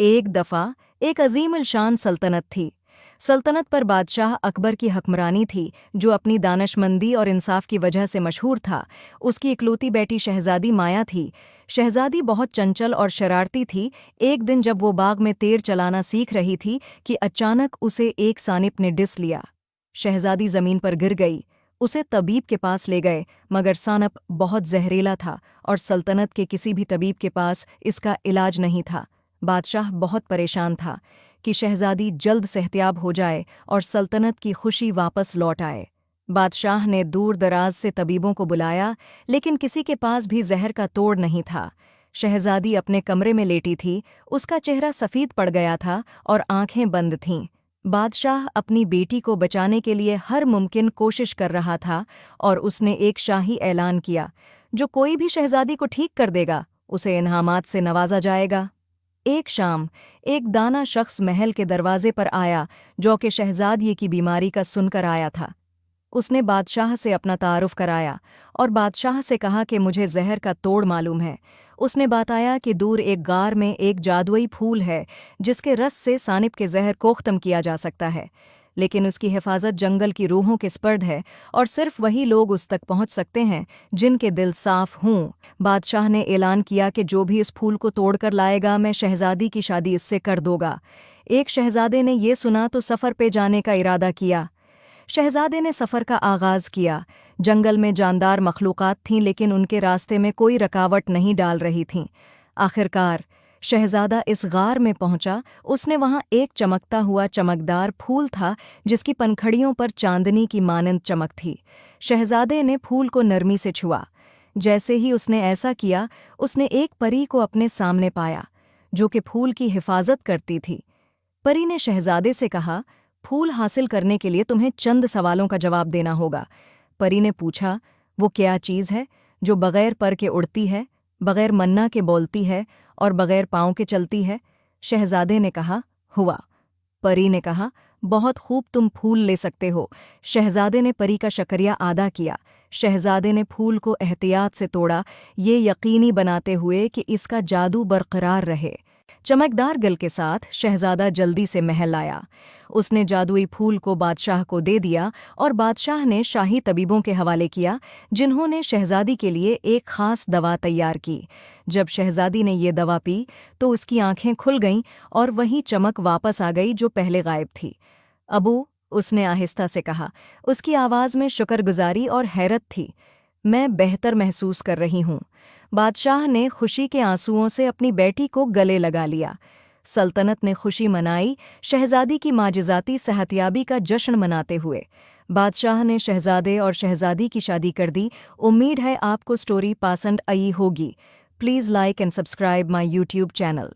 एक दफ़ा एक अजीम अलशान सल्तनत थी। सल्तनत पर बादशाह अकबर की हक्मरानी थी, जो अपनी दानशमंदी और इंसाफ की वजह से मशहूर था। उसकी इकलौती बेटी शहजादी माया थी। शहजादी बहुत चंचल और शरारती थी। एक दिन जब वो बाग में तेर चलाना सीख रही थी कि अचानक उसे एक सानिप ने डिस लिया। शहजादी ज़मीन पर गिर गई। उसे तबीब के पास ले गए, मगर सानप बहुत जहरीला था और सल्तनत के किसी भी तबीब के पास इसका इलाज नहीं था। बादशाह बहुत परेशान था कि शहजादी जल्द सेहतियाब हो जाए और सल्तनत की खुशी वापस लौट आए। बादशाह ने दूर दराज से तबीबों को बुलाया, लेकिन किसी के पास भी जहर का तोड़ नहीं था। शहजादी अपने कमरे में लेटी थी। उसका चेहरा सफ़ेद पड़ गया था और आंखें बंद थीं। बादशाह अपनी बेटी को बचाने के लिए हर मुमकिन कोशिश कर रहा था और उसने एक शाही ऐलान किया, जो कोई भी शहजादी को ठीक कर देगा उसे इनामात से नवाजा जाएगा। एक शाम एक दाना शख्स महल के दरवाजे पर आया, जो कि शहजादी की बीमारी का सुनकर आया था। उसने बादशाह से अपना तारुफ कराया और बादशाह से कहा कि मुझे जहर का तोड़ मालूम है। उसने बताया कि दूर एक गार में एक जादुई फूल है, जिसके रस से सानिप के जहर को ख़त्म किया जा सकता है, लेकिन उसकी हिफाजत जंगल की रूहों के स्पर्द है और सिर्फ वही लोग उस तक पहुंच सकते हैं जिनके दिल साफ हों। बादशाह ने ऐलान किया कि जो भी इस फूल को तोड़कर लाएगा, मैं शहजादी की शादी इससे कर दूंगा। एक शहजादे ने ये सुना तो सफ़र पे जाने का इरादा किया। शहजादे ने सफ़र का आगाज़ किया। जंगल में जानदार मखलूक़ात थीं, लेकिन उनके रास्ते में कोई रुकावट नहीं डाल रही थीं। आखिरकार शहजादा इस गार में पहुंचा। उसने वहां एक चमकता हुआ चमकदार फूल था, जिसकी पंखड़ियों पर चांदनी की मानंद चमक थी। शहजादे ने फूल को नरमी से छुआ। जैसे ही उसने ऐसा किया, उसने एक परी को अपने सामने पाया, जो कि फूल की हिफाजत करती थी। परी ने शहजादे से कहा, फूल हासिल करने के लिए तुम्हें चंद सवालों का जवाब देना होगा। परी ने पूछा, वो क्या चीज़ है जो बग़ैर पर के उड़ती है, बग़ैर मन्ना के बोलती है और बग़ैर पाँव के चलती है? शहजादे ने कहा, हुआ। परी ने कहा, बहुत खूब, तुम फूल ले सकते हो। शहजादे ने परी का शुक्रिया अदा किया। शहजादे ने फूल को एहतियात से तोड़ा, ये यकीनी बनाते हुए कि इसका जादू बरकरार रहे। चमकदार गल के साथ शहजादा जल्दी से महल आया। उसने जादुई फूल को बादशाह को दे दिया और बादशाह ने शाही तबीबों के हवाले किया, जिन्होंने शहजादी के लिए एक ख़ास दवा तैयार की। जब शहजादी ने ये दवा पी तो उसकी आंखें खुल गईं और वही चमक वापस आ गई जो पहले गायब थी। अबू, उसने आहिस्ता से कहा। उसकी आवाज़ में शुक्रगुजारी और हैरत थी। मैं बेहतर महसूस कर रही हूँ। बादशाह ने खुशी के आंसुओं से अपनी बेटी को गले लगा लिया। सल्तनत ने खुशी मनाई, शहजादी की माजिज़ाती सेहतियाबी का जश्न मनाते हुए। बादशाह ने शहजादे और शहजादी की शादी कर दी। उम्मीद है आपको स्टोरी पसंद आई होगी। Please like and subscribe my YouTube channel.